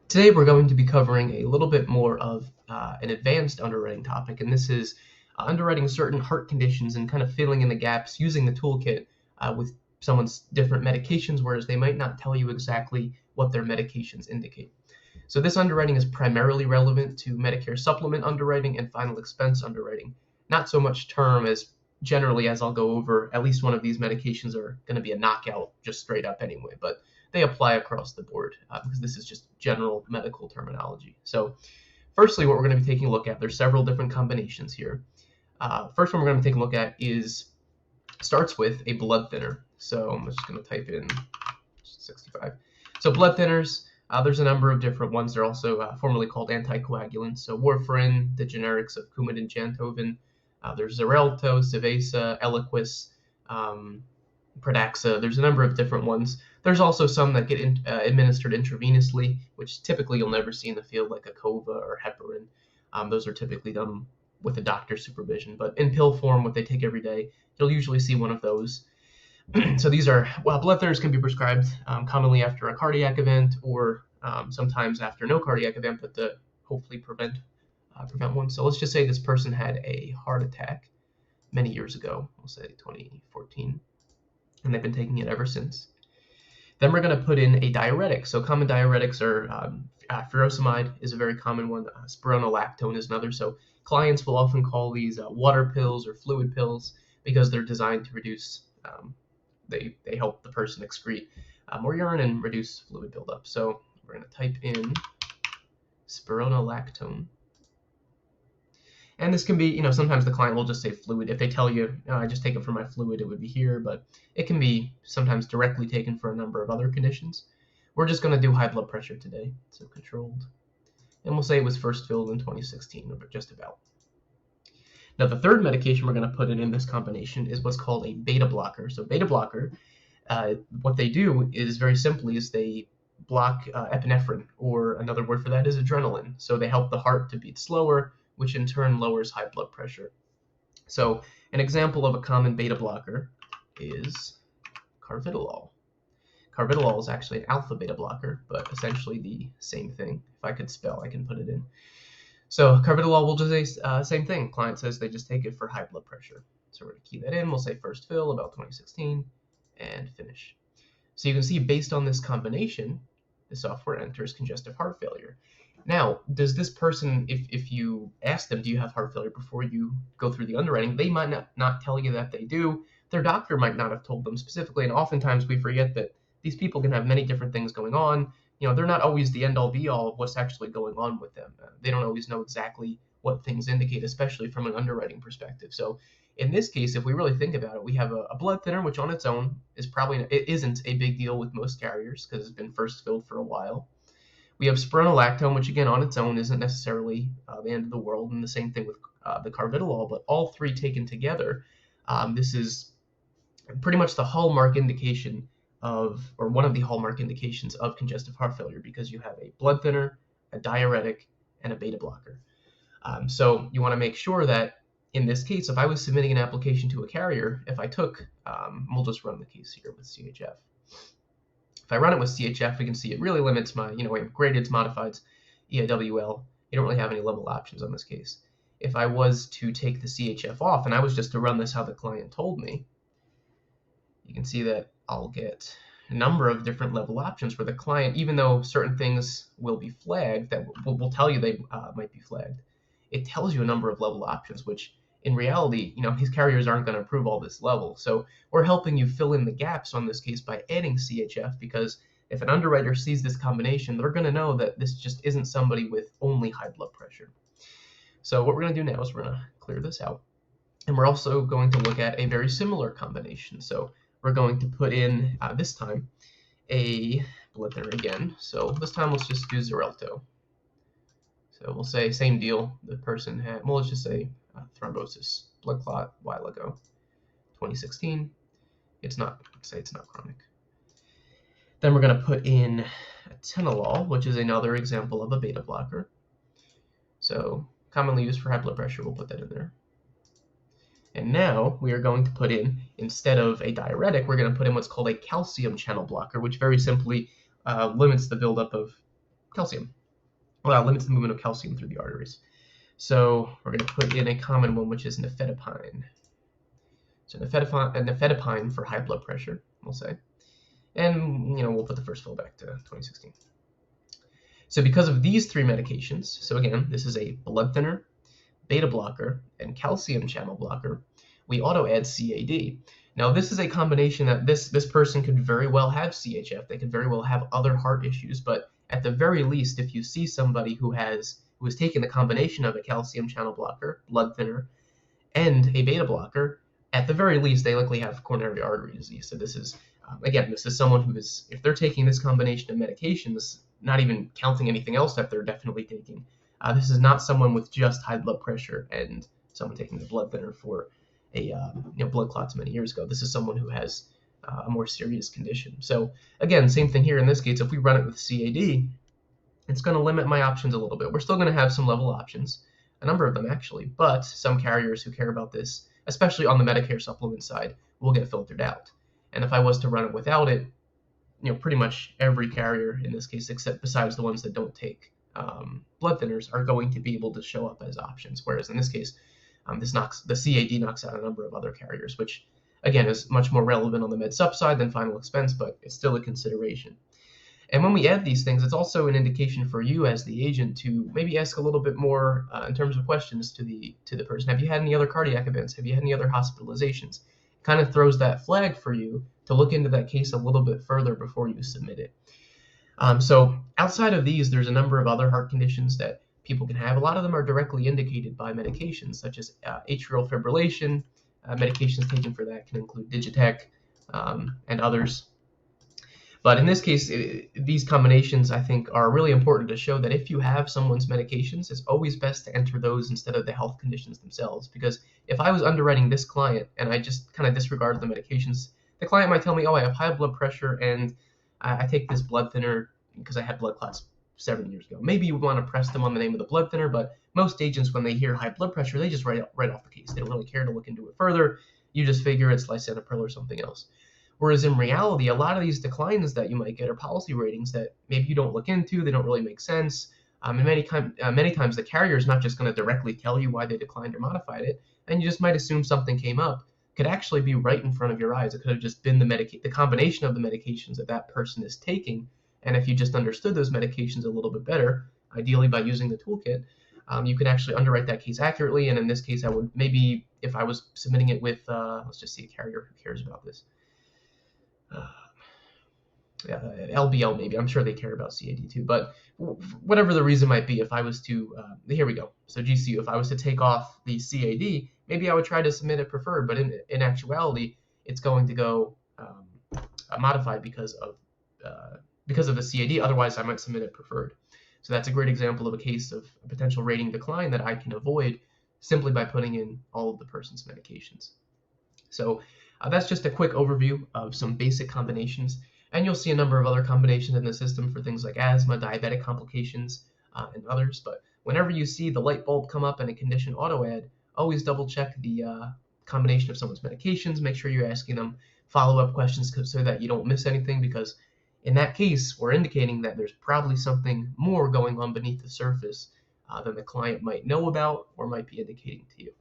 Today we're going to be covering a little bit more of an advanced underwriting topic, and this is underwriting certain heart conditions and kind of filling in the gaps using the toolkit with someone's different medications, whereas they might not tell you exactly what their medications indicate. So this underwriting is primarily relevant to Medicare supplement underwriting and final expense underwriting, not so much term as generally, as I'll go over, at least one of these medications are going to be a knockout just straight up anyway, but they apply across the board because this is just general medical terminology. So firstly, what we're going to be taking a look at, there's several different combinations here. First one we're going to take a look at starts with a blood thinner. So I'm just going to type in 65. So blood thinners, there's a number of different ones. They're also formerly called anticoagulants. So warfarin, the generics of Coumadin, Jantoven. There's Xarelto, Savasa, Eliquis, Pradaxa. There's a number of different ones. There's also some that get administered intravenously, which typically you'll never see in the field, like Acova or heparin. Those are typically done with a doctor's supervision. But in pill form, what they take every day, you'll usually see one of those. So these are, blood thinners can be prescribed commonly after a cardiac event or sometimes after no cardiac event, but to hopefully prevent one. So let's just say this person had a heart attack many years ago, we'll say 2014, and they've been taking it ever since. Then we're going to put in a diuretic. So common diuretics are furosemide is a very common one. Spironolactone is another. So clients will often call these water pills or fluid pills because they're designed to reduce, they help the person excrete more urine and reduce fluid buildup. So we're going to type in spironolactone. And this can be, sometimes the client will just say fluid. If they tell you, I just take it for my fluid, it would be here, but it can be sometimes directly taken for a number of other conditions. We're just going to do high blood pressure today, so controlled. And we'll say it was first filled in 2016, or just about. Now, the third medication we're going to put in this combination is what's called a beta blocker. So beta blocker, what they do is very simply is they block epinephrine, or another word for that is adrenaline. So they help the heart to beat slower, which in turn lowers high blood pressure. So an example of a common beta blocker is carvedilol. Carvedilol is actually an alpha beta blocker, but essentially the same thing. If I could spell, I can put it in. So carvedilol will just say same thing. Client says they just take it for high blood pressure. So we're going to key that in. We'll say first fill, about 2016, and finish. So you can see based on this combination, the software enters congestive heart failure. Now, does this person, if you ask them, do you have heart failure before you go through the underwriting, they might not tell you that they do. Their doctor might not have told them specifically, and oftentimes we forget that these people can have many different things going on. They're not always the end-all be-all of what's actually going on with them. They don't always know exactly what things indicate, especially from an underwriting perspective. So in this case, if we really think about it, we have a blood thinner, which on its own isn't a big deal with most carriers because it's been first filled for a while. We have spironolactone, which again on its own isn't necessarily the end of the world, and the same thing with the carvedilol, but all three taken together, this is pretty much the hallmark indication of, or one of the hallmark indications of congestive heart failure, because you have a blood thinner, a diuretic, and a beta blocker. So you want to make sure that in this case, if I was submitting an application to a carrier, if I took, we'll just run the case here with CHF. If I run it with CHF, we can see it really limits my, we have graded, modifieds, EIWL. You don't really have any level options on this case. If I was to take the CHF off and I was just to run this how the client told me, you can see that I'll get a number of different level options where the client, even though certain things will be flagged, that will tell you they might be flagged, it tells you a number of level options, which in reality, these carriers aren't going to approve all this level. So we're helping you fill in the gaps on this case by adding CHF, because if an underwriter sees this combination, they're going to know that this just isn't somebody with only high blood pressure. So what we're going to do now is we're going to clear this out. And we're also going to look at a very similar combination. So we're going to put in, this time, a blood thinner again. So this time let's just do Xarelto. So we'll say same deal. The person had, well, let's just say thrombosis, blood clot, a while ago, 2016. Let's say it's not chronic. Then we're going to put in atenolol, which is another example of a beta blocker. So commonly used for high blood pressure, we'll put that in there. And now we are going to put in, instead of a diuretic, we're going to put in what's called a calcium channel blocker, which very simply limits the buildup of calcium. limits the movement of calcium through the arteries. So we're going to put in a common one, which is nifedipine. So nifedipine for high blood pressure, we'll say. And, we'll put the first fill back to 2016. So because of these three medications, so again, this is a blood thinner, beta blocker, and calcium channel blocker, we auto-add CAD. Now, this is a combination that this person could very well have CHF. They could very well have other heart issues, but at the very least, if you see somebody who is taking the combination of a calcium channel blocker, blood thinner, and a beta blocker, at the very least, they likely have coronary artery disease. So this is, again, this is someone who is, if they're taking this combination of medications, not even counting anything else that they're definitely taking, this is not someone with just high blood pressure and someone taking the blood thinner for a blood clots many years ago. This is someone who has a more serious condition. So again, same thing here in this case. If we run it with CAD, it's going to limit my options a little bit. We're still going to have some level options, a number of them actually, but some carriers who care about this, especially on the Medicare supplement side, will get filtered out. And if I was to run it without it, pretty much every carrier in this case, except besides the ones that don't take blood thinners, are going to be able to show up as options. Whereas in this case, the CAD knocks out a number of other carriers, which again is much more relevant on the med supp side than final expense, but it's still a consideration. And when we add these things, it's also an indication for you as the agent to maybe ask a little bit more in terms of questions to the person. Have you had any other cardiac events? Have you had any other hospitalizations? It kind of throws that flag for you to look into that case a little bit further before you submit it. So outside of these, there's a number of other heart conditions that people can have. A lot of them are directly indicated by medications, such as atrial fibrillation. Medications taken for that can include Diuretic and others. But in this case, these combinations, I think, are really important to show that if you have someone's medications, it's always best to enter those instead of the health conditions themselves. Because if I was underwriting this client and I just kind of disregarded the medications, the client might tell me, oh, I have high blood pressure and I take this blood thinner because I had blood clots 7 years ago. Maybe you would want to press them on the name of the blood thinner, but most agents, when they hear high blood pressure, they just write off the case. They don't really care to look into it further. You just figure it's lisinopril or something else. Whereas in reality, a lot of these declines that you might get are policy ratings that maybe you don't look into, they don't really make sense. And many times the carrier is not just going to directly tell you why they declined or modified it, and you just might assume something came up. Could actually be right in front of your eyes. It could have just been the combination of the medications that person is taking. And if you just understood those medications a little bit better, ideally by using the toolkit, you can actually underwrite that case accurately. And in this case, I would maybe, if I was submitting it with, let's just see a carrier who cares about this. LBL maybe. I'm sure they care about CAD too, but whatever the reason might be, if I was to, here we go. So GCU, if I was to take off the CAD, maybe I would try to submit it preferred, but in actuality, it's going to go modified because of the CAD. Otherwise, I might submit it preferred. So that's a great example of a case of a potential rating decline that I can avoid simply by putting in all of the person's medications. So that's just a quick overview of some basic combinations, and you'll see a number of other combinations in the system for things like asthma, diabetic complications, and others. But whenever you see the light bulb come up in a condition auto add, always double check the combination of someone's medications. Make sure you're asking them follow-up questions so that you don't miss anything, because in that case, we're indicating that there's probably something more going on beneath the surface than the client might know about or might be indicating to you.